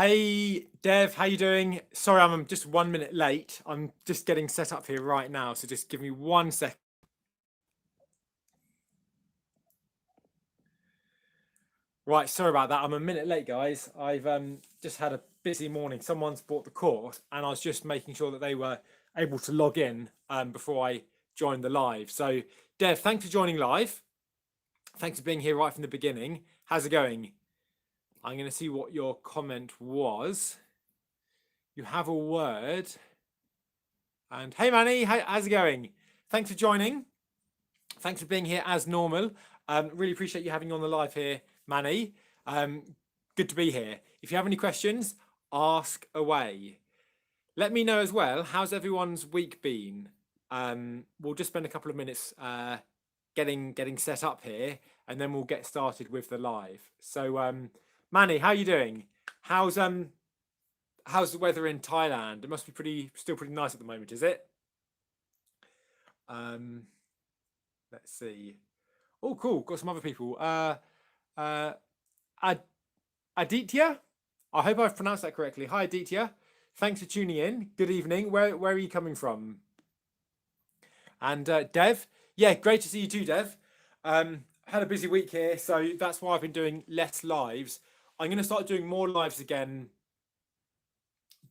Hey Dev, how you doing? Sorry, I'm just 1 minute late. I'm just getting set up here right now, so just give me 1 second. Right, sorry about that. I'm a minute late, guys. I've just had a busy morning. Someone's bought the course, and I was just making sure that they were able to log in before I joined the live. So, Dev, thanks for joining live. Thanks for being here right from the beginning. How's it going? I'm going to see what your comment was. You have a word. And hey, Manny, how's it going? Thanks for joining. Thanks for being here as normal. Really appreciate you having you on the live here, Manny. Good to be here. If you have any questions, ask away. Let me know as well, how's everyone's week been? We'll just spend a couple of minutes getting set up here, and then we'll get started with the live. So, Manny, how are you doing? How's the weather in Thailand? It must be still pretty nice at the moment, is it? Let's see. Oh, cool. Got some other people. Ad Aditya. I hope I've pronounced that correctly. Hi, Aditya. Thanks for tuning in. Good evening. Where are you coming from? And Dev. Yeah, great to see you too, Dev. Had a busy week here, so that's why I've been doing less lives. I'm going to start doing more lives again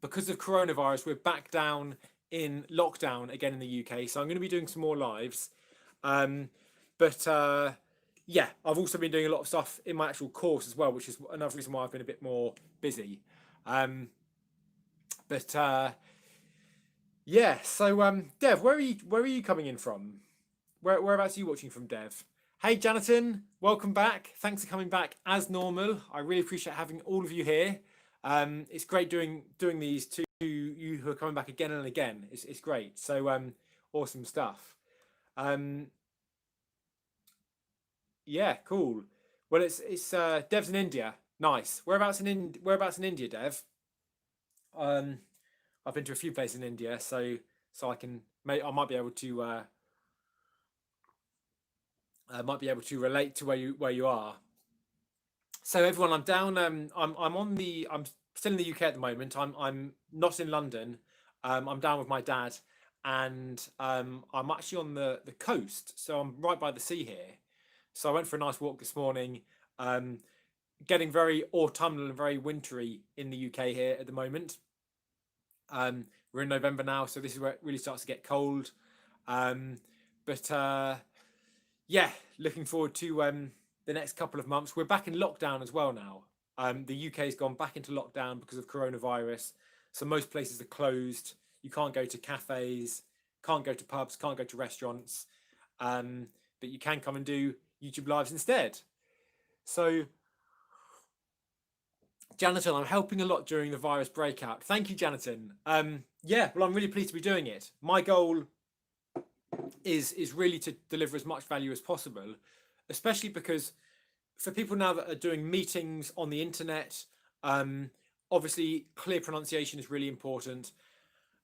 because of coronavirus. We're back down in lockdown again in the UK, so I'm going to be doing some more lives. Yeah, I've also been doing a lot of stuff in my actual course as well, which is another reason why I've been a bit more busy. Yeah, so Dev, where are you coming in from? Whereabouts are you watching from, Dev? Hey, Jonathan, welcome back. Thanks for coming back as normal. I really appreciate having all of you here. It's great doing these to you who are coming back again and again. It's great. So awesome stuff. Yeah, cool. Well, it's Dev's in India. Nice. Whereabouts in India, Dev? I've been to a few places in India, so I might be able to relate to where you are. So everyone, I'm down. I'm still in the UK at the moment. I'm not in London. I'm down with my dad, and I'm actually on the coast, so I'm right by the sea here. So I went for a nice walk this morning. Getting very autumnal and very wintry in the UK here at the moment. We're in November now, so this is where it really starts to get cold. Yeah, looking forward to the next couple of months. We're back in lockdown as well now. The UK's gone back into lockdown because of coronavirus. So most places are closed. You can't go to cafes, can't go to pubs, can't go to restaurants. But you can come and do YouTube lives instead. So, Jonathan, I'm helping a lot during the virus breakout. Thank you, Jonathan. Yeah, well, I'm really pleased to be doing it. My goal is really to deliver as much value as possible, especially because for people now that are doing meetings on the internet, obviously clear pronunciation is really important.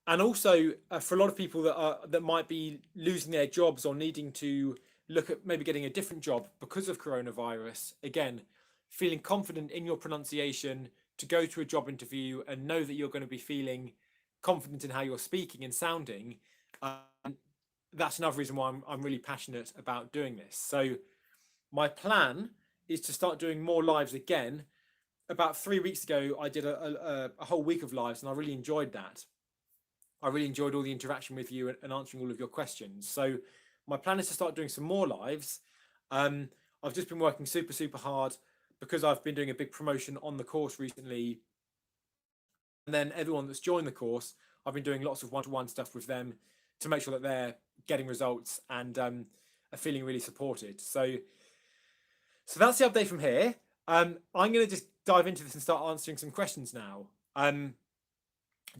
And also for a lot of people that might be losing their jobs or needing to look at maybe getting a different job because of coronavirus, again, feeling confident in your pronunciation to go to a job interview and know that you're going to be feeling confident in how you're speaking and sounding. That's another reason why I'm really passionate about doing this. So my plan is to start doing more lives again. About 3 weeks ago, I did a whole week of lives, and I really enjoyed that. I really enjoyed all the interaction with you and answering all of your questions. So my plan is to start doing some more lives. I've just been working super hard because I've been doing a big promotion on the course recently. And then everyone that's joined the course, I've been doing lots of one-to-one stuff with them to make sure that they're getting results and are feeling really supported. So that's the update from here. I'm going to just dive into this and start answering some questions now.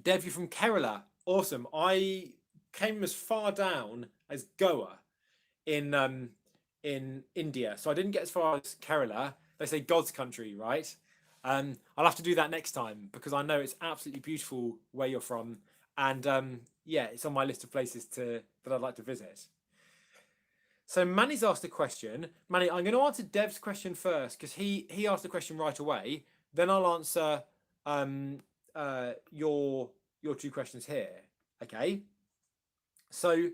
Dev, you're from Kerala. Awesome. I came as far down as Goa in India, so I didn't get as far as Kerala. They say God's country, right? I'll have to do that next time because I know it's absolutely beautiful where you're from, and yeah, it's on my list of places that I'd like to visit. So Manny's asked a question. Manny, I'm going to answer Dev's question first because he asked the question right away. Then I'll answer your two questions here. Okay, so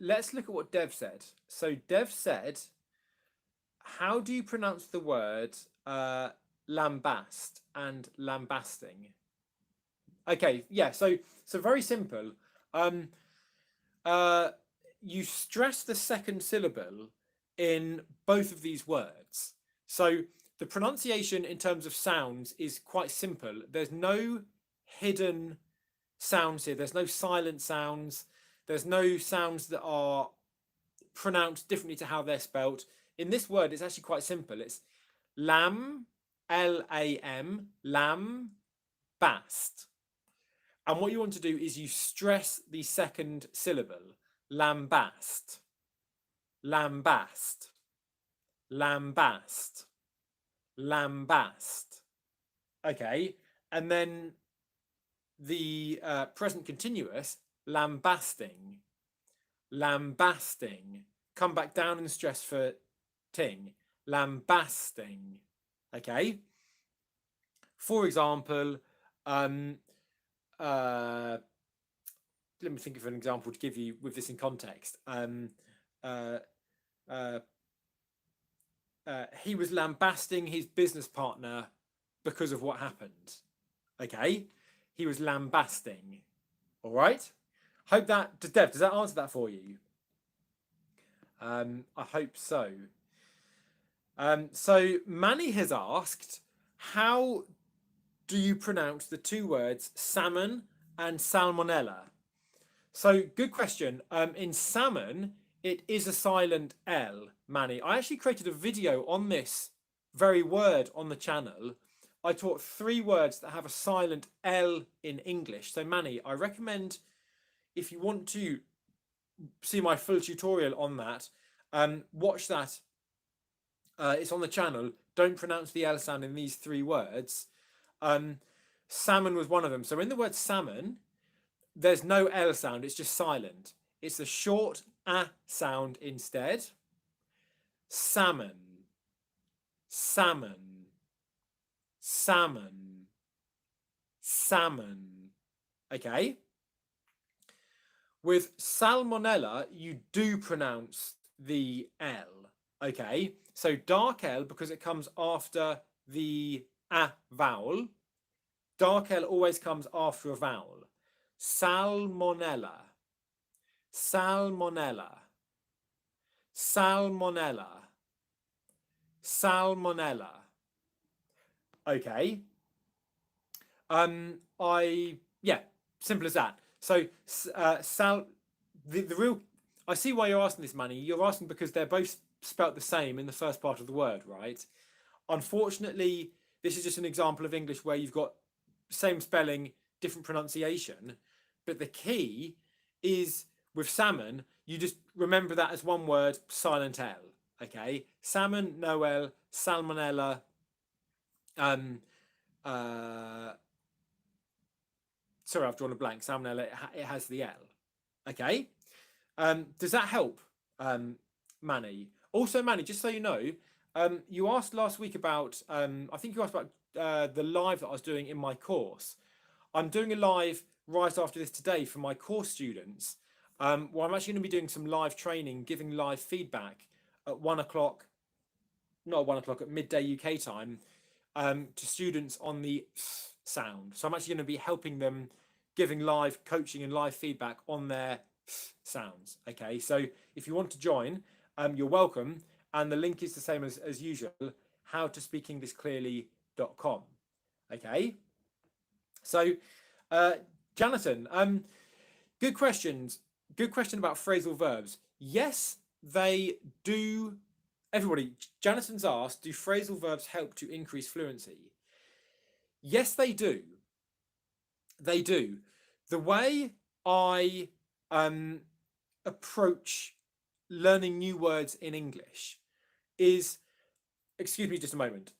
let's look at what Dev said. So Dev said, how do you pronounce the word lambast and lambasting? Okay, yeah, so very simple. Um, you stress the second syllable in both of these words. So the pronunciation in terms of sounds is quite simple. There's no hidden sounds here. There's no silent sounds. There's no sounds that are pronounced differently to how they're spelt. In this word, it's actually quite simple. It's lam, Lam, lamb, bast. And what you want to do is you stress the second syllable, lambast, lambast, lambast, lambast. Okay, and then the present continuous, lambasting, lambasting. Come back down and stress for ting, lambasting. Okay. For example, let me think of an example to give you with this in context. He was lambasting his business partner because of what happened. Okay, he was lambasting. All right. Hope that, Dev, does that answer that for you? I hope so. So Manny has asked, how do you pronounce the two words salmon and salmonella? So good question. In salmon, it is a silent L, Manny. I actually created a video on this very word on the channel. I taught 3 words that have a silent L in English. So Manny, I recommend, if you want to see my full tutorial on that, watch that. It's on the channel. Don't pronounce the L sound in these 3 words. Salmon was one of them. So in the word salmon, there's no L sound. It's just silent. It's a short A sound instead. Salmon, salmon, salmon, salmon. Okay. With salmonella, you do pronounce the L. Okay. So dark L, because it comes after the A vowel. Dark L always comes after a vowel. Salmonella, salmonella, salmonella, salmonella. Okay. Yeah, simple as that. So the real, I see why you're asking this, Manny. You're asking because they're both spelt the same in the first part of the word, right? Unfortunately, this is just an example of English where you've got same spelling, different pronunciation. But the key is with salmon, you just remember that as one word, silent L. Okay, salmon, no L, salmonella. Sorry, I've drawn a blank. Salmonella, it has the L. Okay, does that help, Manny? Also, Manny, just so you know, you asked last week about, I think you asked about the live that I was doing in my course. I'm doing a live right after this today for my course students. Well, I'm actually going to be doing some live training, giving live feedback at 1 o'clock, not at 1 o'clock, at midday UK time, to students on the sound. So I'm actually going to be helping them, giving live coaching and live feedback on their sounds. Okay, so if you want to join, you're welcome. And the link is the same as usual, howtospeakenglishclearly.com. Okay, so Jonathan, good questions. Good question about phrasal verbs. Yes, they do. Everybody, Jonathan's asked, do phrasal verbs help to increase fluency? Yes, they do. They do. The way I approach learning new words in English is, excuse me just a moment.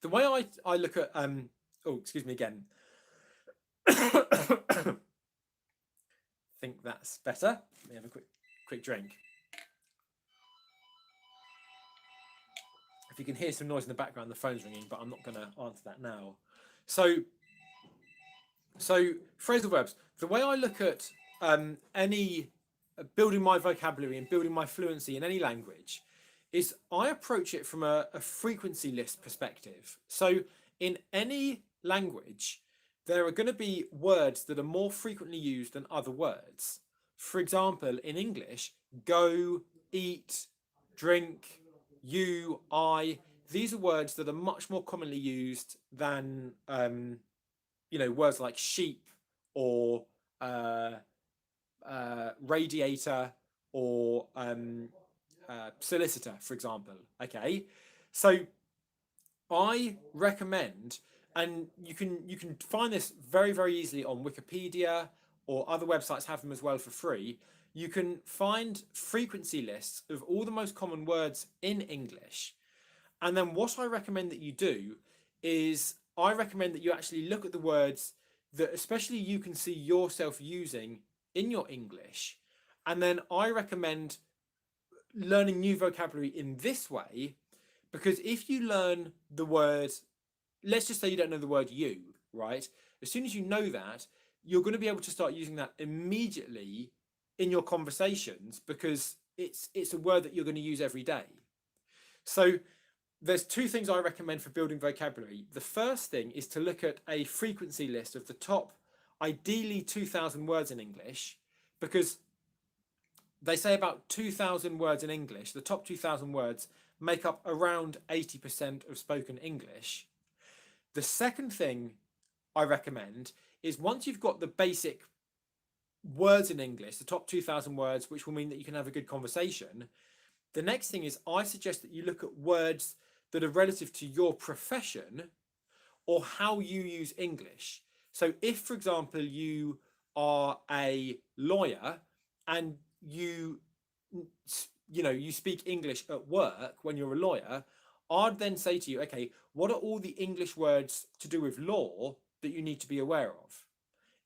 The way I look at, oh, excuse me again. Think that's better. Let me have a quick drink. If you can hear some noise in the background, the phone's ringing, but I'm not going to answer that now. So phrasal verbs. The way I look at any building my vocabulary and building my fluency in any language is I approach it from a frequency list perspective. So in any language, there are going to be words that are more frequently used than other words. For example, in English, go, eat, drink, you, I. These are words that are much more commonly used than words like sheep or radiator or solicitor, for example. Okay, so I recommend, and you can find this very, very easily on Wikipedia, or other websites have them as well for free. You can find frequency lists of all the most common words in English. And then what I recommend that you do is I recommend that you actually look at the words that especially you can see yourself using in your English. And then I recommend learning new vocabulary in this way, because if you learn the word, let's just say you don't know the word you, right? As soon as you know that, you're going to be able to start using that immediately in your conversations, because it's a word that you're going to use every day. So there's two things I recommend for building vocabulary. The first thing is to look at a frequency list of the top, ideally 2,000 words in English, because they say about 2,000 words in English, the top 2,000 words make up around 80% of spoken English. The second thing I recommend is, once you've got the basic words in English, the top 2,000 words, which will mean that you can have a good conversation, the next thing is I suggest that you look at words that are relative to your profession or how you use English. So if, for example, you are a lawyer and you speak English at work when you're a lawyer, I'd then say to you, okay, what are all the English words to do with law that you need to be aware of?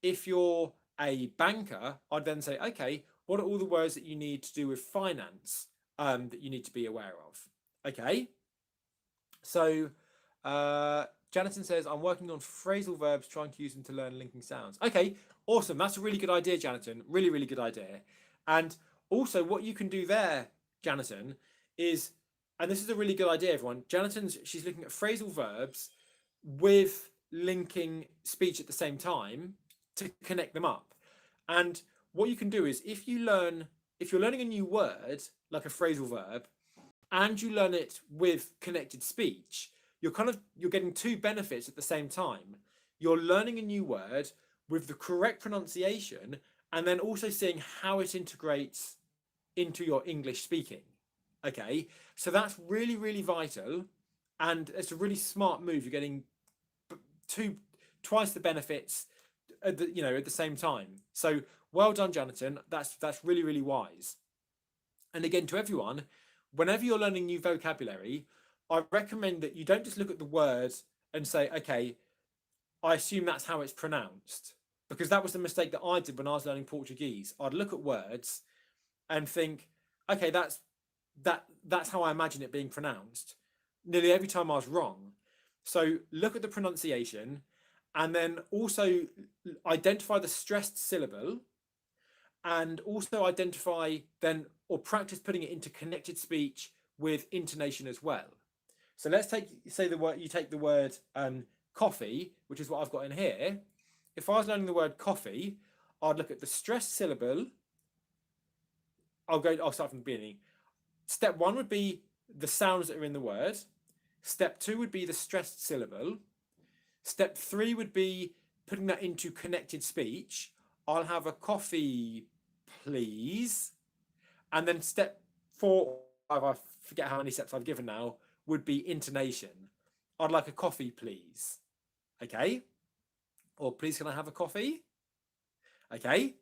If you're a banker, I'd then say, okay, what are all the words that you need to do with finance that you need to be aware of? Okay. So Jonathan says, I'm working on phrasal verbs, trying to use them to learn linking sounds. Okay, awesome. That's a really good idea, Jonathan. Really, really good idea. And also what you can do there, Jonathan, is, and this is a really good idea, everyone. She's looking at phrasal verbs with linking speech at the same time to connect them up. And what you can do is, if you're learning a new word, like a phrasal verb, and you learn it with connected speech, you're getting two benefits at the same time. You're learning a new word with the correct pronunciation, and then also seeing how it integrates into your English speaking. Okay, so that's really, really vital, and it's a really smart move. You're getting twice the benefits at the same time. So well done, Jonathan. That's really, really wise. And again, to everyone, whenever you're learning new vocabulary, I recommend that you don't just look at the word and say, okay, I assume that's how it's pronounced, because that was the mistake that I did when I was learning Portuguese. I'd look at words and think, okay, that's how I imagine it being pronounced. Nearly every time I was wrong. So look at the pronunciation, and then also identify the stressed syllable, and also identify then, or practice putting it into connected speech with intonation as well. So let's you take the word coffee, which is what I've got in here. If I was learning the word coffee, I'd look at the stressed syllable. I'll start from the beginning. Step one would be the sounds that are in the word. Step two would be the stressed syllable. Step three would be putting that into connected speech. I'll have a coffee, please. And then step four, I forget how many steps I've given now, would be intonation. I'd like a coffee, please. Okay? Or please, can I have a coffee? Okay?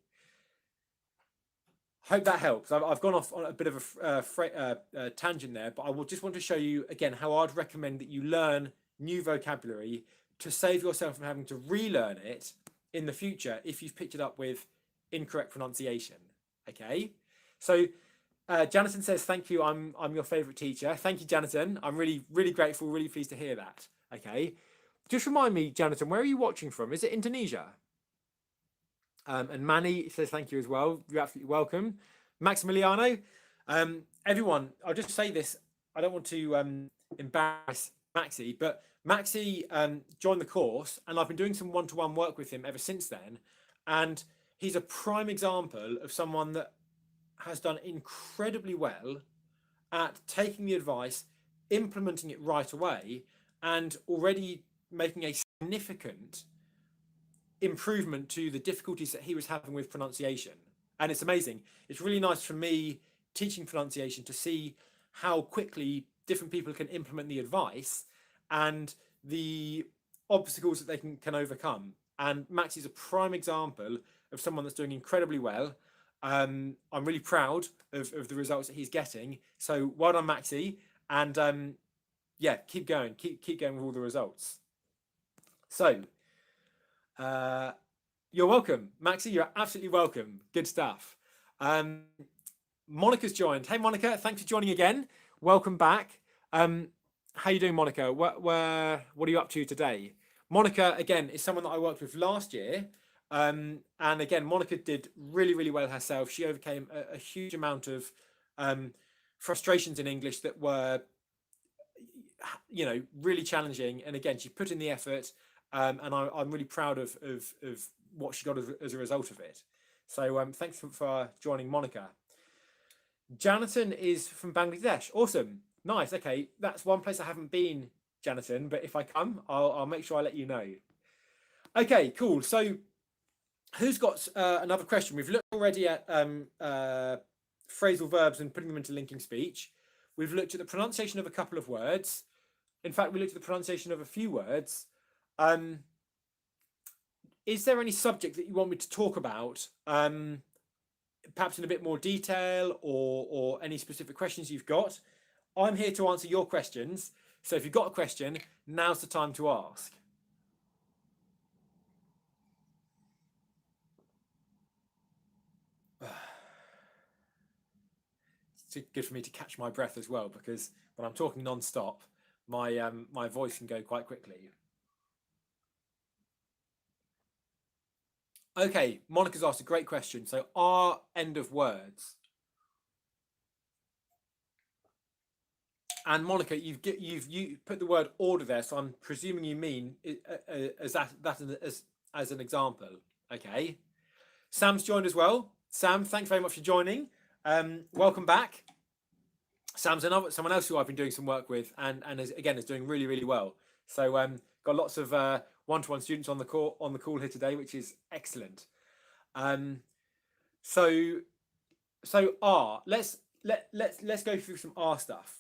Hope that helps. I've gone off on a bit of a tangent there, but I will just want to show you again how I'd recommend that you learn new vocabulary to save yourself from having to relearn it in the future if you've picked it up with incorrect pronunciation. Okay? So Jonathan says, "Thank you. I'm your favourite teacher." Thank you, Jonathan. I'm really grateful. Really pleased to hear that. Okay, just remind me, Jonathan, where are you watching from? Is it Indonesia? And Manny says thank you as well. You're absolutely welcome. Maximiliano, everyone, I'll just say this. I don't want to embarrass Maxi, but Maxi joined the course, and I've been doing some one-to-one work with him ever since then. And he's a prime example of someone that has done incredibly well at taking the advice, implementing it right away, and already making a significant improvement to the difficulties that he was having with pronunciation. And it's amazing. It's really nice for me teaching pronunciation to see how quickly different people can implement the advice and the obstacles that they can overcome. And Max is a prime example of someone that's doing incredibly well. I'm really proud of the results that he's getting. So well done, Maxi. And yeah, keep going. Keep going with all the results. So you're welcome, Maxi. You're absolutely welcome. Good stuff. Monica's joined. Hey, Monica. Thanks for joining again. Welcome back. How you doing, Monica? What are you up to today? Monica, again, is someone that I worked with last year. And again, Monica did really well herself. She overcame a huge amount of frustrations in English that were, really challenging. And again, she put in the effort. And I'm really proud of what she got as a result of it. So thanks for joining, Monica. Jonathan is from Bangladesh. Awesome. Nice. Okay, that's one place I haven't been, Jonathan, but if I come, I'll make sure I let you know. Okay, cool. So who's got another question? We've looked already at phrasal verbs and putting them into linking speech. We've looked at the pronunciation of a couple of words. In fact, we looked at the pronunciation of a few words. Is there any subject that you want me to talk about, perhaps in a bit more detail, or any specific questions you've got? I'm here to answer your questions. So if you've got a question, now's the time to ask. It's good for me to catch my breath as well, because when I'm talking non-stop, my voice can go quite quickly. Okay, Monica's asked a great question. So, are end of words? And Monica, you put the word order there, so I'm presuming you mean as an example. Okay. Sam's joined as well. Sam, thanks very much for joining. Welcome back. Sam's someone else who I've been doing some work with, and is doing really well. So got lots of one-to-one students on the call here today, which is excellent. So R. Let's go through some R stuff.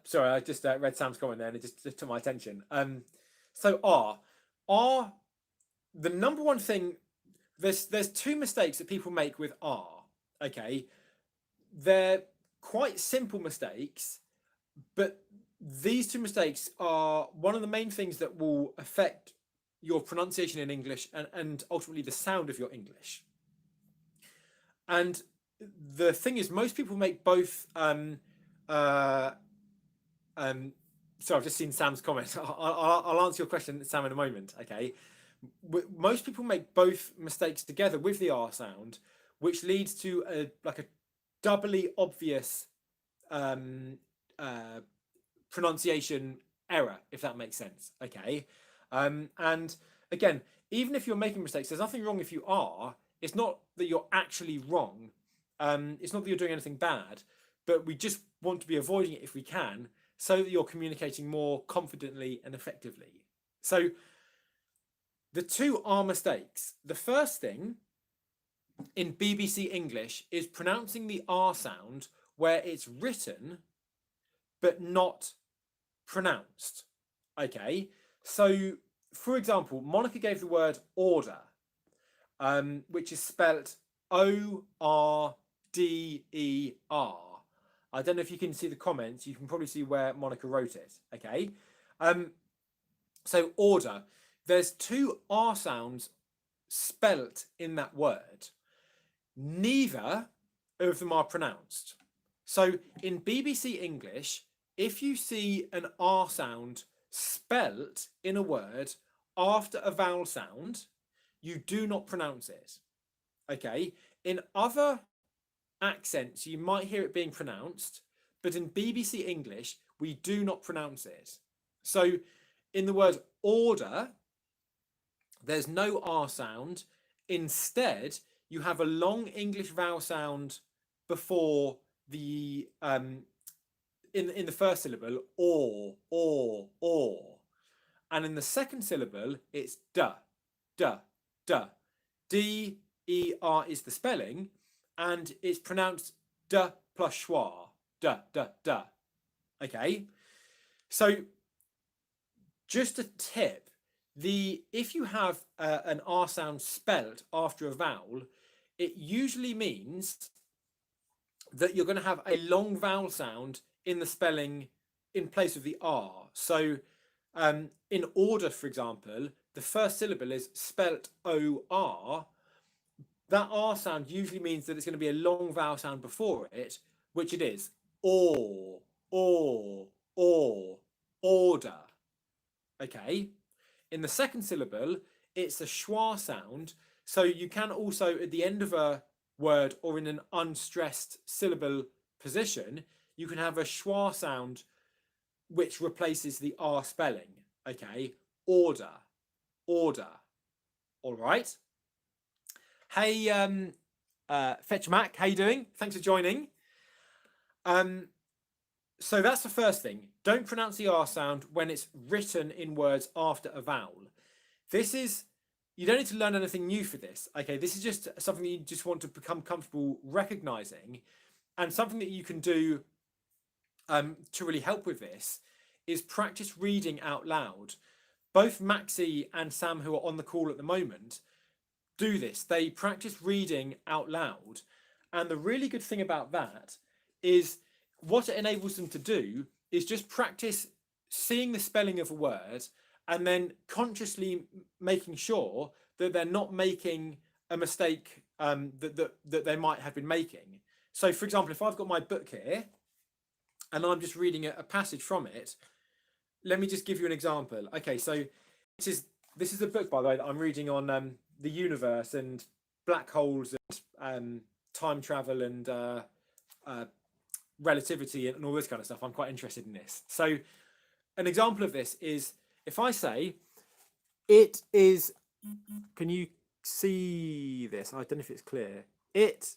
Sorry, I just read Sam's comment there, and it just took my attention. So R. The number one thing. There's two mistakes that people make with R. Okay, they're quite simple mistakes, but these two mistakes are one of the main things that will affect your pronunciation in English and ultimately the sound of your English. And the thing is, most people make both. So I've just seen Sam's comment. I'll answer your question, Sam, in a moment. Okay. Most people make both mistakes together with the R sound, which leads to a doubly obvious pronunciation error, if that makes sense. Okay. And again, even if you're making mistakes, there's nothing wrong if you are. It's not that you're actually wrong. It's not that you're doing anything bad, but we just want to be avoiding it if we can, so that you're communicating more confidently and effectively. So the two are mistakes. The first thing in BBC English is pronouncing the R sound where it's written but not pronounced. Okay, so for example, Monica gave the word order, which is spelt O-R-D-E-R. I don't know if you can see the comments. You can probably see where Monica wrote it. Okay, so order. There's two R sounds spelt in that word, neither of them are pronounced. So in BBC English, if you see an R sound spelt in a word after a vowel sound, you do not pronounce it. Okay. In other accents, you might hear it being pronounced, but in BBC English, we do not pronounce it. So in the word order, there's no R sound. Instead, you have a long English vowel sound before the in the first syllable, or. And in the second syllable, it's duh, duh, duh. D-E-R is the spelling, and it's pronounced duh plus schwa, duh, duh, duh. Okay, so just a tip, if you have an R sound spelt after a vowel, it usually means that you're going to have a long vowel sound in the spelling in place of the R. So in order, for example, the first syllable is spelt O-R. That R sound usually means that it's going to be a long vowel sound before it, which it is. Or, order. Okay. In the second syllable, it's a schwa sound. So you can also, at the end of a word or in an unstressed syllable position, you can have a schwa sound which replaces the R spelling. Okay. Order. Order. All right. Hey, Fetch Mac, how you doing? Thanks for joining. So that's the first thing. Don't pronounce the R sound when it's written in words after a vowel. You don't need to learn anything new for this. Okay, this is just something that you just want to become comfortable recognizing, and something that you can do to really help with this is practice reading out loud. Both Maxi and Sam, who are on the call at the moment, do this. They practice reading out loud, and the really good thing about that is what it enables them to do is just practice seeing the spelling of a word and then consciously making sure that they're not making a mistake that they might have been making. So for example, if I've got my book here and I'm just reading a passage from it, let me just give you an example. Okay, so this is a book, by the way, that I'm reading on the universe and black holes and time travel and relativity and all this kind of stuff. I'm quite interested in this. So an example of this is if I say, it is, can you see this? I don't know if it's clear. It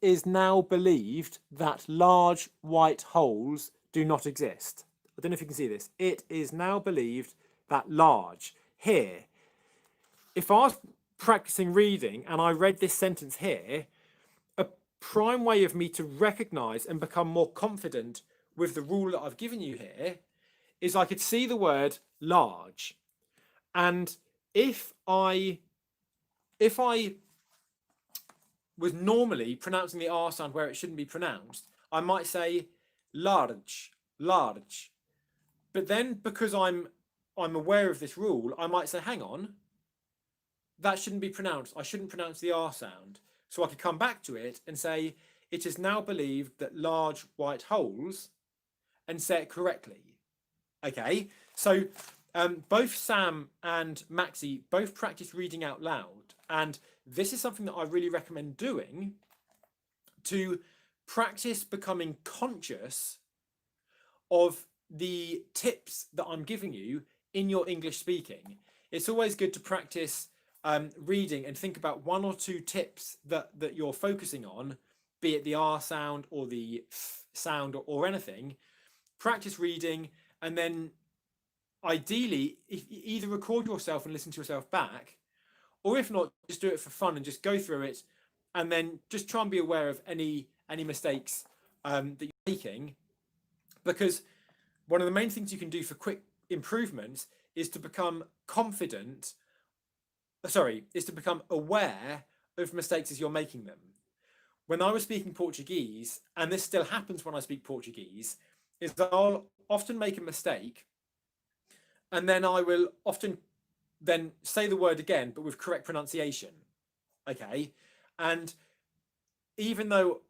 is now believed that large white holes do not exist. I don't know if you can see this. It is now believed that large. Here, if I was practicing reading and I read this sentence here, a prime way of me to recognize and become more confident with the rule that I've given you here is I could see the word large. And if I was normally pronouncing the R sound where it shouldn't be pronounced, I might say large, large. But then because I'm aware of this rule, I might say, hang on, that shouldn't be pronounced. I shouldn't pronounce the R sound. So I could come back to it and say, it is now believed that large white holes, and say it correctly. Okay, so both Sam and Maxi both practice reading out loud. And this is something that I really recommend doing to practice becoming conscious of the tips that I'm giving you in your English speaking. It's always good to practice reading and think about one or two tips that you're focusing on, be it the R sound or the F sound or anything. Practice reading, and then ideally either record yourself and listen to yourself back, or if not, just do it for fun and just go through it and then just try and be aware of any mistakes that you're making, because one of the main things you can do for quick improvements is to become aware of mistakes as you're making them. When I was speaking Portuguese, and this still happens when I speak Portuguese, is that I'll often make a mistake and then I will often then say the word again, but with correct pronunciation. Okay. And even though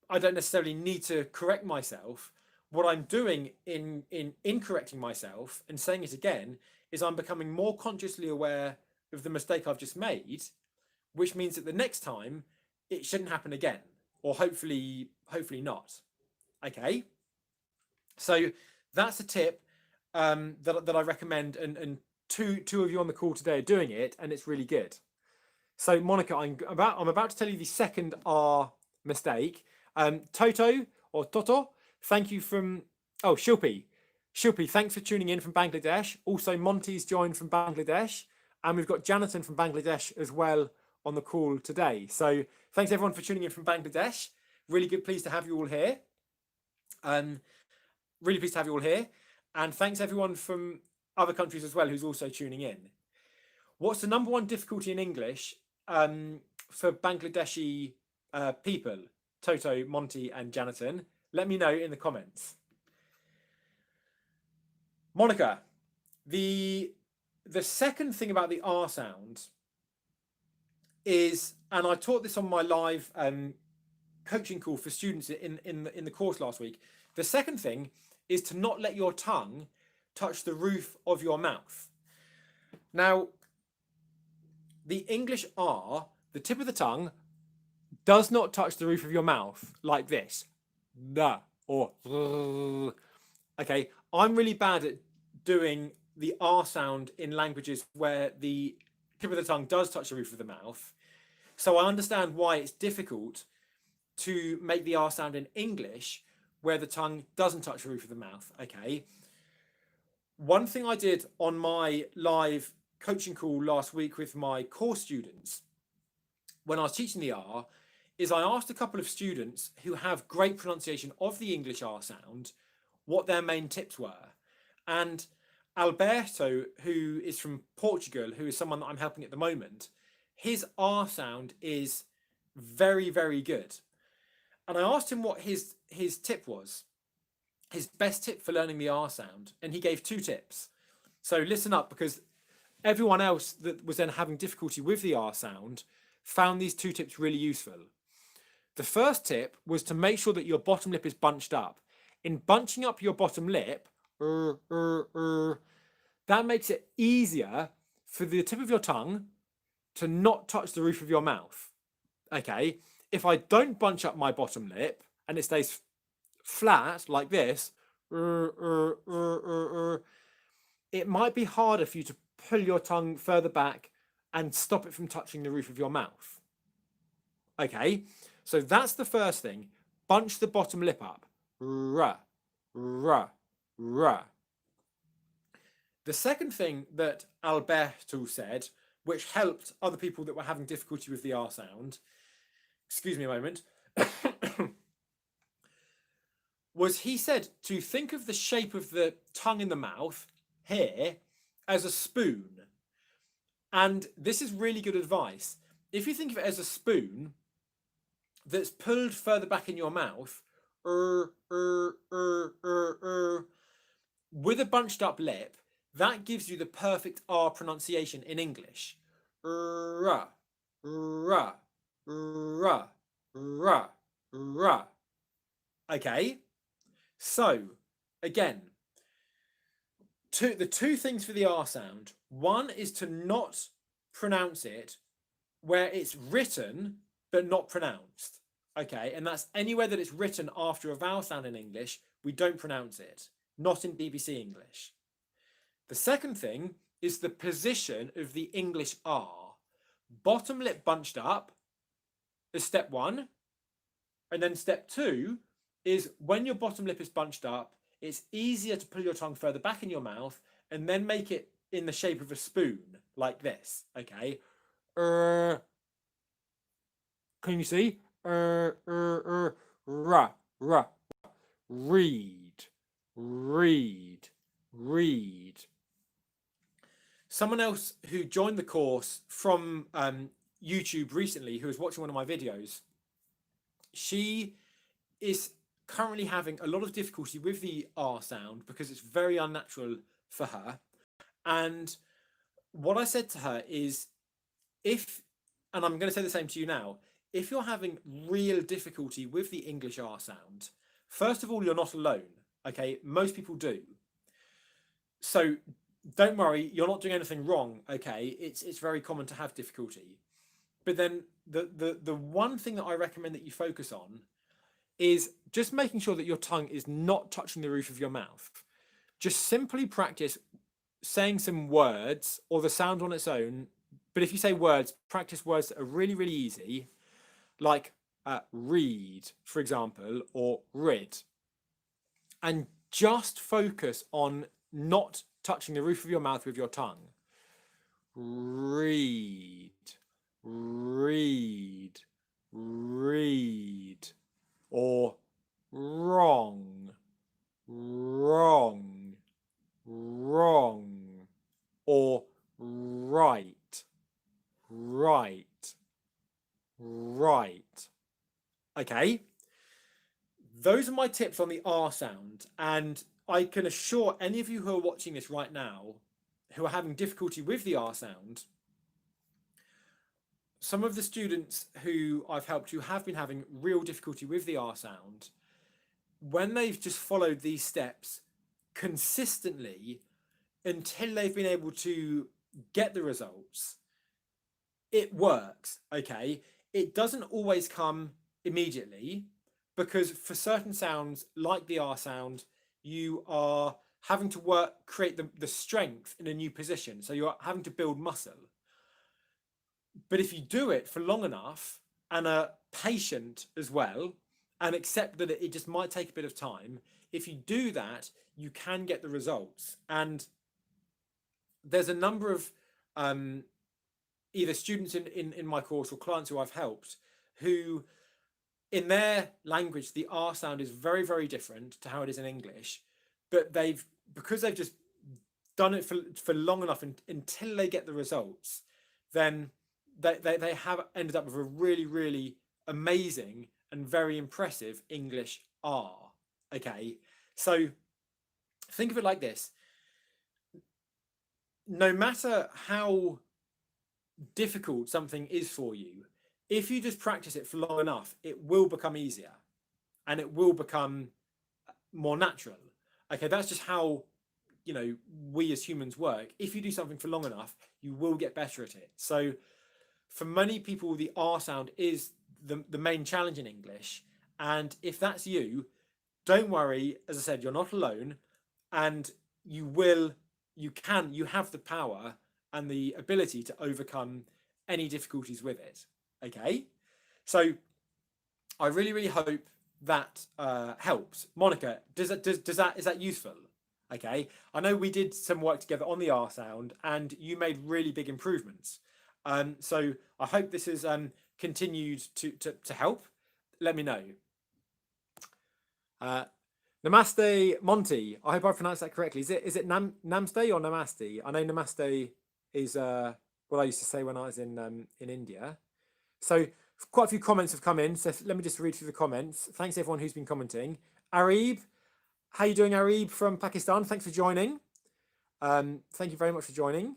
I don't necessarily need to correct myself, what I'm doing in correcting myself and saying it again is I'm becoming more consciously aware of the mistake I've just made, which means that the next time it shouldn't happen again, or hopefully not. Okay. So that's a tip that I recommend, and two of you on the call today are doing it, and it's really good. So Monica, I'm about to tell you the second R mistake. Toto or Toto, thank you from Shilpi, thanks for tuning in from Bangladesh. Also Monty's joined from Bangladesh, and we've got Jonathan from Bangladesh as well on the call today. So thanks everyone for tuning in from Bangladesh. Really good, pleased to have you all here. Really pleased to have you all here, and thanks everyone from other countries as well who's also tuning in. What's the number one difficulty in English for Bangladeshi people? Toto, Monty, and Jonathan. Let me know in the comments. Monica, the second thing about the R sound is, and I taught this on my live coaching call for students in the course last week. The second thing is to not let your tongue touch the roof of your mouth. Now, the English R, the tip of the tongue, does not touch the roof of your mouth like this. The or okay. I'm really bad at doing the R sound in languages where the tip of the tongue does touch the roof of the mouth. So I understand why it's difficult to make the R sound in English where the tongue doesn't touch the roof of the mouth. Okay. One thing I did on my live coaching call last week with my course students when I was teaching the R is I asked a couple of students who have great pronunciation of the English R sound what their main tips were. And Alberto, who is from Portugal, who is someone that I'm helping at the moment, his R sound is very, very good. And I asked him what his tip was, his best tip for learning the R sound, and he gave 2 tips. So listen up, because everyone else that was then having difficulty with the R sound found these 2 tips really useful. The first tip was to make sure that your bottom lip is bunched up. In bunching up your bottom lip, that makes it easier for the tip of your tongue to not touch the roof of your mouth. Okay, if I don't bunch up my bottom lip and it stays flat like this, it might be harder for you to pull your tongue further back and stop it from touching the roof of your mouth. Okay, so that's the first thing. Bunch the bottom lip up. The second thing that Alberto said, which helped other people that were having difficulty with the R sound, excuse me a moment, was he said to think of the shape of the tongue in the mouth here as a spoon. And this is really good advice. If you think of it as a spoon that's pulled further back in your mouth, with a bunched up lip, that gives you the perfect R pronunciation in English. Okay, so again, the 2 things for the R sound. One is to not pronounce it where it's written but not pronounced. Okay, and that's anywhere that it's written after a vowel sound in English, we don't pronounce it, not in BBC English. The second thing is the position of the English R. Bottom lip bunched up is step 1, and then step 2 is when your bottom lip is bunched up, it's easier to pull your tongue further back in your mouth and then make it in the shape of a spoon, like this, okay? Can you see? Read. Someone else who joined the course from YouTube recently, who was watching one of my videos, she is currently having a lot of difficulty with the R sound because it's very unnatural for her. And what I said to her is, if, and I'm going to say the same to you now, if you're having real difficulty with the English R sound, first of all, you're not alone. Okay, most people do. So don't worry, you're not doing anything wrong. Okay, it's very common to have difficulty. But then the one thing that I recommend that you focus on is just making sure that your tongue is not touching the roof of your mouth. Just simply practice saying some words or the sound on its own. But if you say words, practice words that are really, really easy, like read, for example, or rid. And just focus on not touching the roof of your mouth with your tongue. Read, read, read. Or wrong, wrong, wrong. Or right, right, right. Okay, those are my tips on the R sound, and I can assure any of you who are watching this right now who are having difficulty with the R sound, some of the students who I've helped who have been having real difficulty with the R sound, when they've just followed these steps consistently until they've been able to get the results, it works. Okay, it doesn't always come immediately, because for certain sounds like the R sound, you are having to create the strength in a new position, so you're having to build muscle. But if you do it for long enough and are patient as well, and accept that it just might take a bit of time, if you do that, you can get the results. And there's a number of either students in my course or clients who I've helped who, in their language, the R sound is very, very different to how it is in English. But because they've just done it for long enough until they get the results, then they have ended up with a really, really amazing and very impressive English R. Okay, so think of it like this. No matter how difficult something is for you, if you just practice it for long enough, it will become easier and it will become more natural. Okay, that's just how, we as humans work. If you do something for long enough, you will get better at it. So for many people, the R sound is the main challenge in English. And if that's you, don't worry. As I said, you're not alone, and you have the power and the ability to overcome any difficulties with it. Okay, so I really, really hope that helps. Monica, is that useful? Okay, I know we did some work together on the R sound, and you made really big improvements. So I hope this has continued to help. Let me know. Namaste, Monty. I hope I pronounced that correctly. Is it Namaste or Namaste? I know Namaste is what I used to say when I was in India. So quite a few comments have come in. So let me just read through the comments. Thanks everyone who's been commenting. Arib, how you doing, Arib from Pakistan? Thanks for joining. Thank you very much for joining.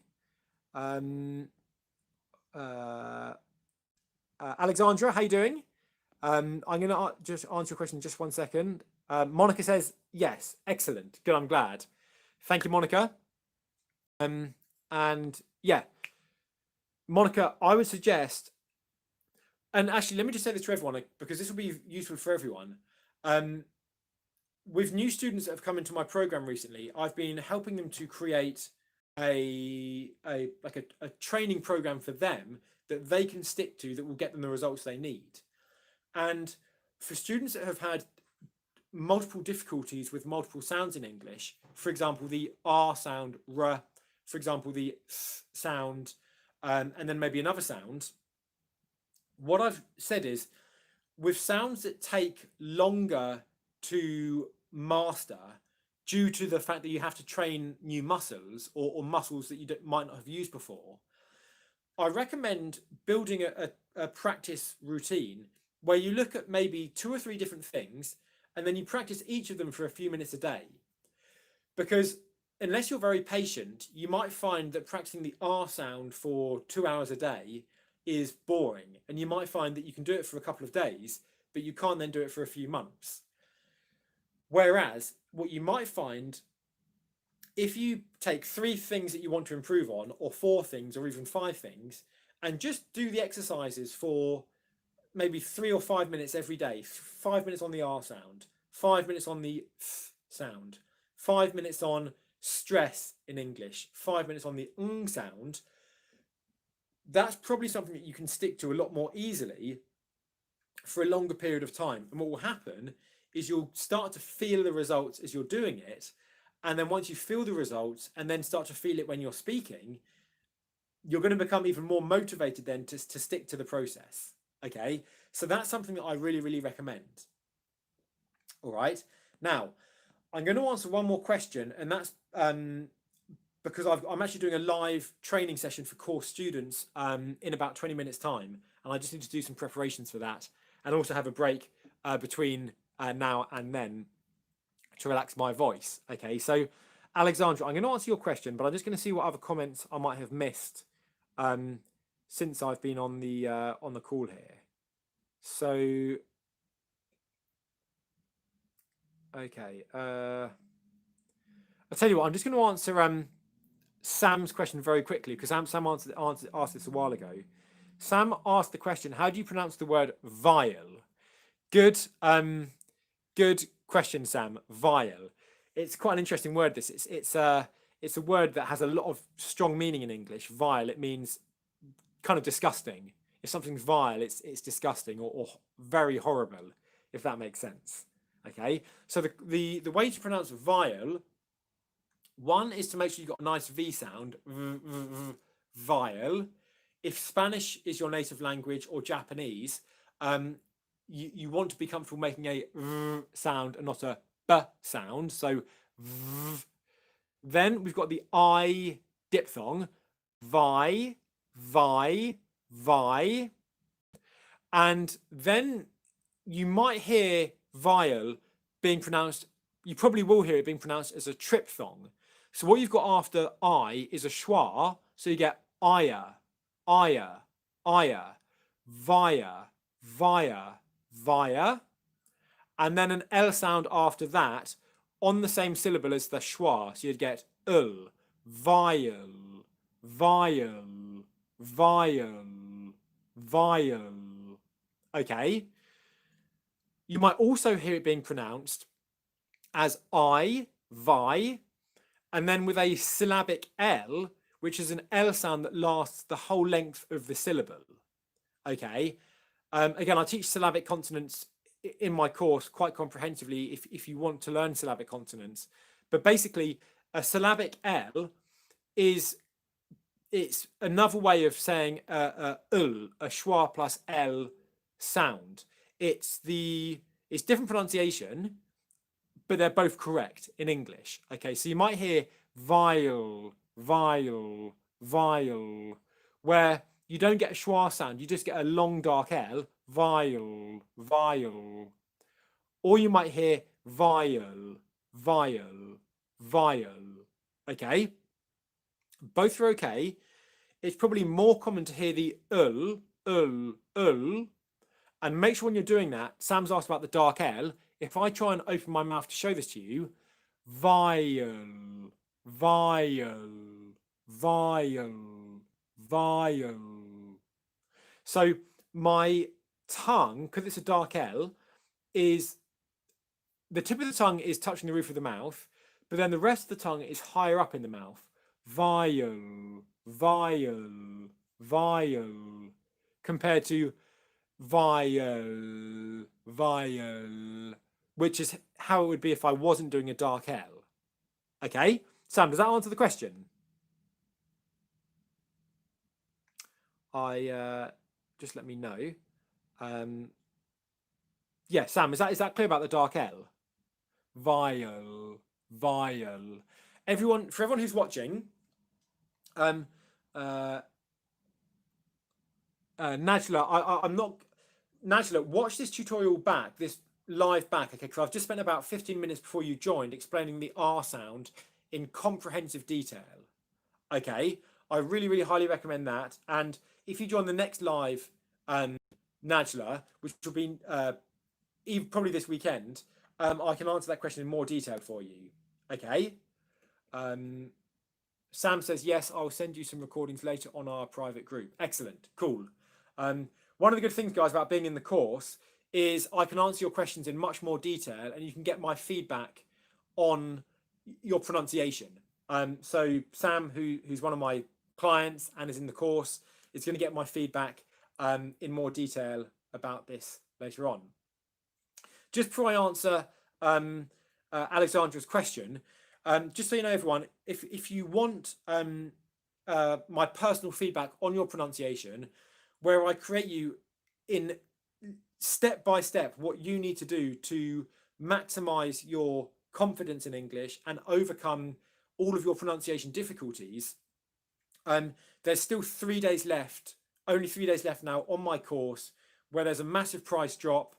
Alexandra, how you doing? I'm going to just answer your question in just 1 second. Monica says, yes, excellent. Good, I'm glad. Thank you, Monica. And yeah, Monica, I would suggest, and actually, let me just say this to everyone, because this will be useful for everyone. With new students that have come into my program recently, I've been helping them to create a training program for them that they can stick to, that will get them the results they need. And for students that have had multiple difficulties with multiple sounds in English, for example, the R sound, R, for example, the S sound, and then maybe another sound, what I've said is, with sounds that take longer to master due to the fact that you have to train new muscles or muscles that you might not have used before, I recommend building a practice routine where you look at maybe 2 or 3 different things and then you practice each of them for a few minutes a day. Because unless you're very patient, you might find that practicing the R sound for 2 hours a day is boring. And you might find that you can do it for a couple of days, but you can't then do it for a few months. Whereas what you might find, if you take 3 things that you want to improve on, or 4 things, or even 5 things, and just do the exercises for maybe 3 or 5 minutes every day, 5 minutes on the R sound, 5 minutes on the th sound, 5 minutes on stress in English, 5 minutes on the sound, that's probably something that you can stick to a lot more easily for a longer period of time. And what will happen is you'll start to feel the results as you're doing it. And then once you feel the results and then start to feel it when you're speaking, you're going to become even more motivated then to stick to the process. Okay, so that's something that I really, really recommend. All right, now I'm going to answer one more question, and that's because I'm actually doing a live training session for course students in about 20 minutes time, and I just need to do some preparations for that and also have a break between now and then to relax my voice. Okay, so Alexandra, I'm going to answer your question, but I'm just going to see what other comments I might have missed since I've been on the call here. So, okay, I'll tell you what, I'm just going to answer Sam's question very quickly, because Sam asked this a while ago. Sam asked the question, how do you pronounce the word vile? Good question, Sam. Vile. It's quite an interesting word. It's a word that has a lot of strong meaning in English. Vile. It means kind of disgusting. If something's vile, it's disgusting or very horrible, if that makes sense. Okay. So the way to pronounce vile, one is to make sure you've got a nice V sound. Vile. If Spanish is your native language or Japanese, you want to be comfortable making a sound and not a b sound. So then we've got the I diphthong. Vi, vi, vi. And then you might hear vile being pronounced, you probably will hear it being pronounced as a triphthong. So what you've got after I is a schwa, so you get aya, aya, aya, via, via, via, and then an L sound after that on the same syllable as the schwa, so you'd get ul, vial, vial, vial, vial. Okay. You might also hear it being pronounced as I, vi, and then with a syllabic L, which is an L sound that lasts the whole length of the syllable. Okay. Again, I teach syllabic consonants in my course quite comprehensively if you want to learn syllabic consonants. But basically, a syllabic L it's another way of saying ul, a schwa plus L sound. It's different pronunciation, but they're both correct in English. Okay, so you might hear vile, vile, vile, where you don't get a schwa sound, you just get a long dark L, vile, vile. Or you might hear vile, vile, vile. Okay, both are okay. It's probably more common to hear the ul, and make sure when you're doing that, Sam's asked about the dark L. If I try and open my mouth to show this to you, vile, vile, vile, vile. So my tongue, because it's a dark L, is the tip of the tongue is touching the roof of the mouth, but then the rest of the tongue is higher up in the mouth. Vile, vile, vile, compared to vial, vial, which is how it would be if I wasn't doing a dark L. Okay, Sam, does that answer the question? Just let me know. Yeah, Sam, is that clear about the dark L? Vial, vial. For everyone who's watching, Najla, I'm not. Najla, watch this tutorial back, this live back, okay? Because I've just spent about 15 minutes before you joined explaining the R sound in comprehensive detail. Okay, I really, really highly recommend that. And if you join the next live Najla, which will be probably this weekend, I can answer that question in more detail for you. Okay. Sam says, yes, I'll send you some recordings later on our private group. Excellent. Cool. One of the good things, guys, about being in the course is I can answer your questions in much more detail, and you can get my feedback on your pronunciation. So Sam, who's one of my clients and is in the course, is going to get my feedback in more detail about this later on. Just before I answer Alexandra's question, just so you know, everyone, if you want my personal feedback on your pronunciation, where I create you in step by step what you need to do to maximize your confidence in English and overcome all of your pronunciation difficulties, there's still 3 days left, only 3 days left now on my course, where there's a massive price drop.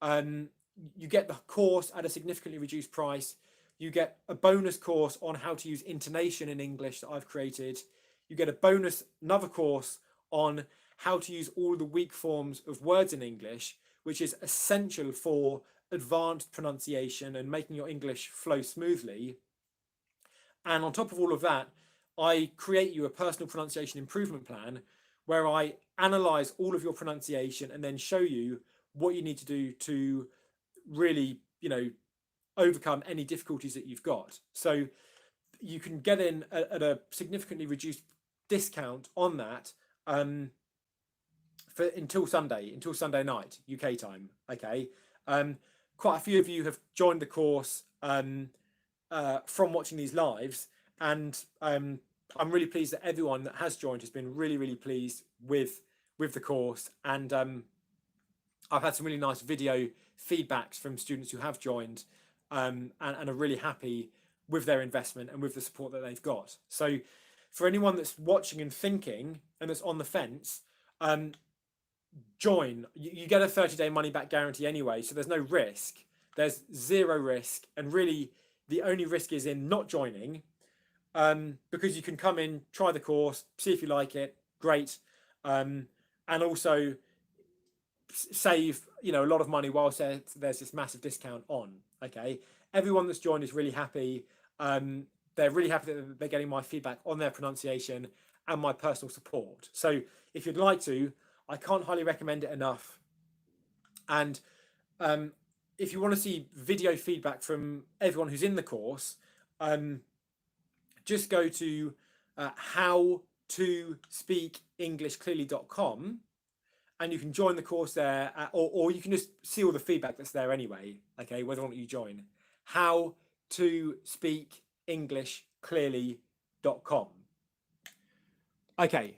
You get the course at a significantly reduced price. You get a bonus course on how to use intonation in English that I've created. You get a bonus, another course on how to use all the weak forms of words in English, which is essential for advanced pronunciation and making your English flow smoothly. And on top of all of that, I create you a personal pronunciation improvement plan where I analyze all of your pronunciation and then show you what you need to do to really, overcome any difficulties that you've got. So you can get in at a significantly reduced discount on that until Sunday night, UK time. Okay. Quite a few of you have joined the course from watching these lives, and I'm really pleased that everyone that has joined has been really, really pleased with the course. And I've had some really nice video feedbacks from students who have joined and are really happy with their investment and with the support that they've got. So for anyone that's watching and thinking and that's on the fence, join. You get a 30-day money back guarantee anyway, so there's no risk. There's zero risk, and really the only risk is in not joining, because you can come in, try the course, see if you like it, great, and also save a lot of money whilst there's this massive discount on. Okay, everyone that's joined is really happy. They're really happy that they're getting my feedback on their pronunciation and my personal support. So if you'd like to, I can't highly recommend it enough. And if you want to see video feedback from everyone who's in the course, just go to howtospeakenglishclearly.com, and you can join the course there, or you can just see all the feedback that's there anyway. Okay, whether or not you join. howtospeakenglishclearly.com. Okay.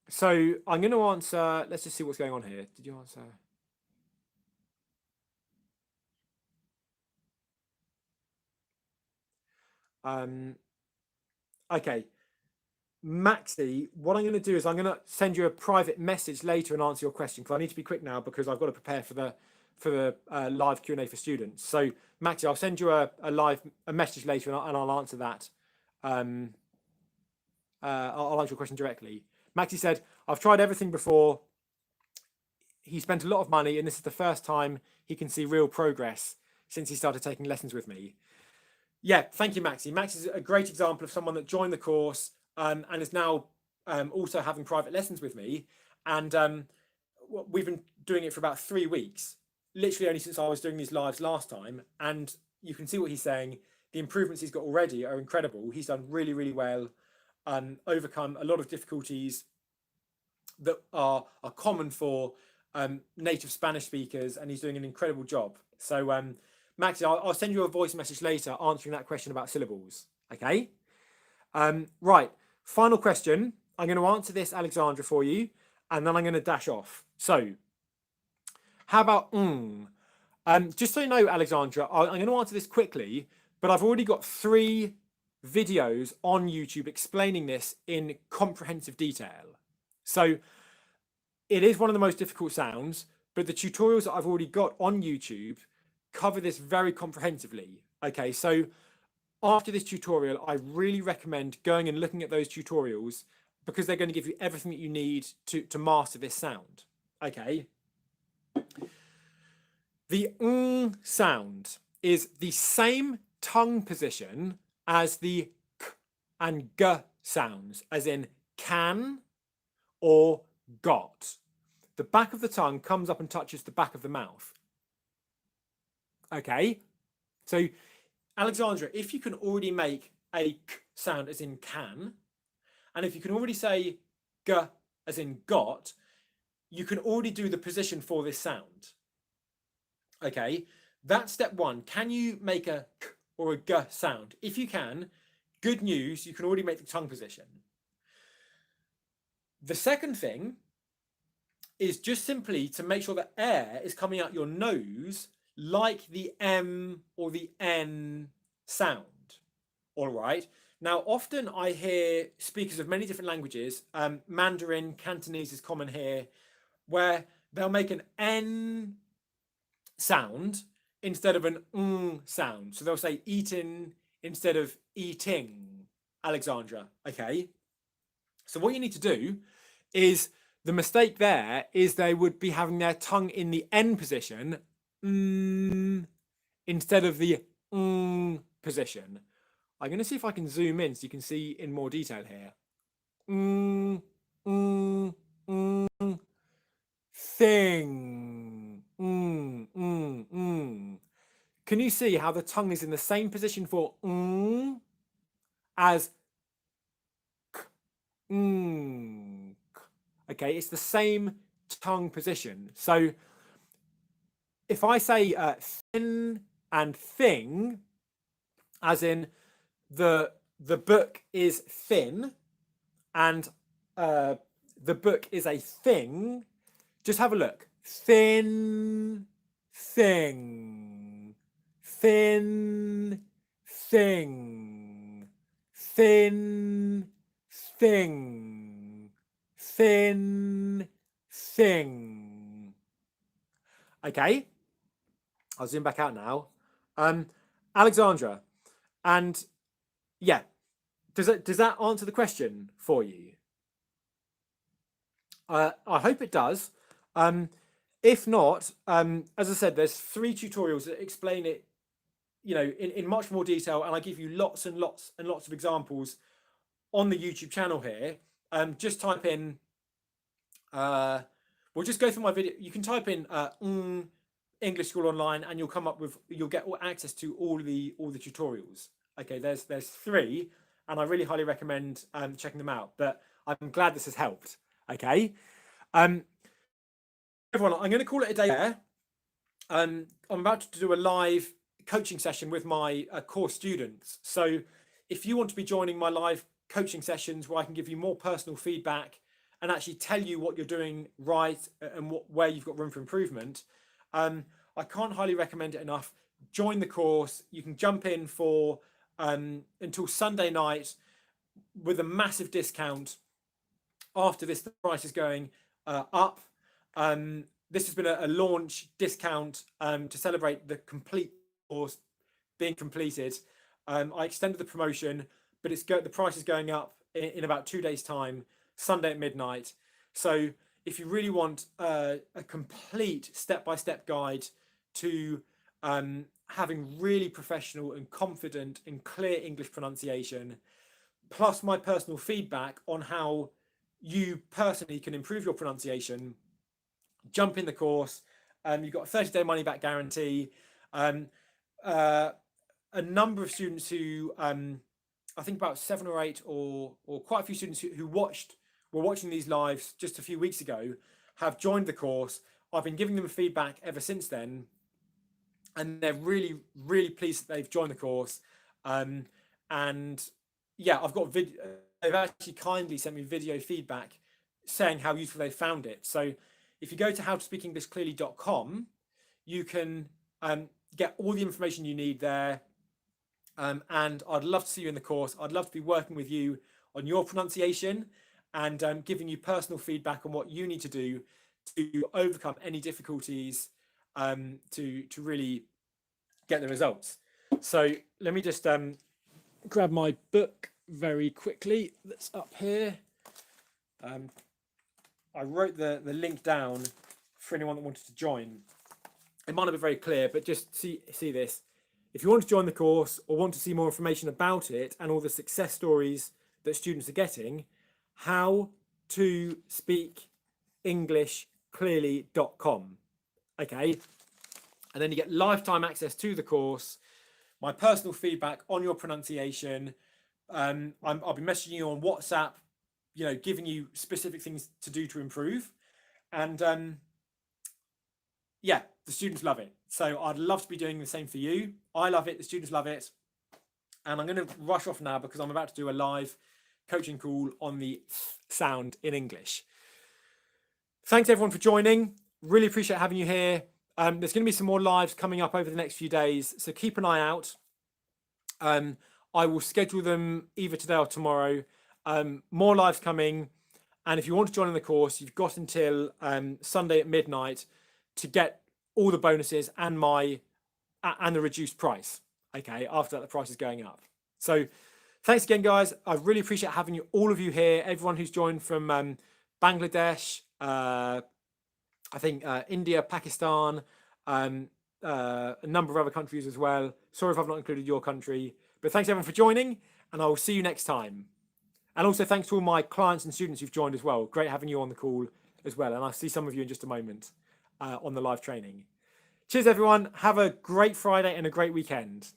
So I'm going to answer. Let's just see what's going on here. Did you answer? Okay, Maxi, what I'm going to do is I'm going to send you a private message later and answer your question, because I need to be quick now because I've got to prepare for the live Q&A for students. So Maxi, I'll send you a message later and I'll answer that. I'll answer your question directly. Maxi said, I've tried everything before. He spent a lot of money, and this is the first time he can see real progress since he started taking lessons with me. Yeah, thank you, Maxi. Maxi is a great example of someone that joined the course and is now also having private lessons with me. And we've been doing it for about 3 weeks, literally only since I was doing these lives last time. And you can see what he's saying. The improvements he's got already are incredible. He's done really, really well, overcome a lot of difficulties that are common for native Spanish speakers, and he's doing an incredible job. So Maxi, I'll send you a voice message later answering that question about syllables. Okay. Right. Final question. I'm going to answer this, Alexandra, for you, and then I'm going to dash off. So how about just so you know, Alexandra, I'm going to answer this quickly, but I've already got 3 videos on YouTube explaining this in comprehensive detail. So it is one of the most difficult sounds, but the tutorials that I've already got on YouTube cover this very comprehensively. Okay, so after this tutorial, I really recommend going and looking at those tutorials because they're going to give you everything that you need to master this sound. Okay. The sound is the same tongue position as the k and g sounds, as in can or got. The back of the tongue comes up and touches the back of the mouth. Okay, so Alexandra, if you can already make a k sound as in can, and if you can already say g as in got, you can already do the position for this sound. Okay, that's step one. Can you make a k or a g sound? If you can, good news, you can already make the tongue position. The second thing is just simply to make sure that air is coming out your nose like the M or the N sound. All right. Now, often I hear speakers of many different languages, Mandarin, Cantonese is common here, where they'll make an N sound instead of an sound. So they'll say eating instead of eating, Alexandra. Okay. So what you need to do is, the mistake there is they would be having their tongue in the N position instead of the position. I'm going to see if I can zoom in so you can see in more detail here. Thing. Can you see how the tongue is in the same position for as k? Okay, it's the same tongue position. So if I say thin and thing, as in the book is thin and the book is a thing, just have a look. Thin thing, thin thing, thin thing, thin thing. Okay, I'll zoom back out now. Alexandra, and yeah, does that answer the question for you? I hope it does. If not, as I said, there's 3 tutorials that explain it, you know, in much more detail, and I give you lots and lots and lots of examples on the YouTube channel here. Just type in, we'll just go through my video. You can type in English School Online, and you'll get access to all the tutorials. Okay, there's 3, and I really highly recommend checking them out. But I'm glad this has helped. Okay, everyone, I'm going to call it a day there. I'm about to do a live coaching session with my course students. So if you want to be joining my live coaching sessions where I can give you more personal feedback and actually tell you what you're doing right and where you've got room for improvement, I can't highly recommend it enough. Join the course. You can jump in for until Sunday night with a massive discount. After this, the price is going up. This has been a launch discount to celebrate the complete course being completed. I extended the promotion, but the price is going up in about 2 days' time, Sunday at midnight. So if you really want a complete step-by-step guide to having really professional and confident and clear English pronunciation, plus my personal feedback on how you personally can improve your pronunciation, jump in the course. You've got a 30-day money-back guarantee. A number of students who, I think about 7 or 8, or quite a few students who were watching these lives just a few weeks ago, have joined the course. I've been giving them feedback ever since then, and they're really, really pleased that they've joined the course. And yeah, I've got they've actually kindly sent me video feedback saying how useful they found it. So if you go to howtospeakenglishclearly.com, you can get all the information you need there. And I'd love to see you in the course. I'd love to be working with you on your pronunciation and giving you personal feedback on what you need to do to overcome any difficulties to really get the results. So let me just grab my book very quickly that's up here. I wrote the link down for anyone that wanted to join. It might not be very clear, but just see this. If you want to join the course or want to see more information about it and all the success stories that students are getting, how to speak English clearly.com. Okay. And then you get lifetime access to the course, my personal feedback on your pronunciation. I'll be messaging you on WhatsApp, you know, giving you specific things to do to improve. And yeah, the students love it. So I'd love to be doing the same for you. I love it. The students love it. And I'm going to rush off now because I'm about to do a live coaching call on the sound in English. Thanks everyone for joining. Really appreciate having you here. There's going to be some more lives coming up over the next few days, so keep an eye out. I will schedule them either today or tomorrow. More lives coming, and if you want to join in the course, you've got until Sunday at midnight to get all the bonuses and the reduced price. Okay, after that the price is going up. So thanks again, guys. I really appreciate having you, all of you here, everyone who's joined from Bangladesh, I think India, Pakistan, a number of other countries as well. Sorry if I've not included your country, but thanks everyone for joining, and I will see you next time. And also thanks to all my clients and students who've joined as well. Great having you on the call as well. And I'll see some of you in just a moment on the live training. Cheers, everyone. Have a great Friday and a great weekend.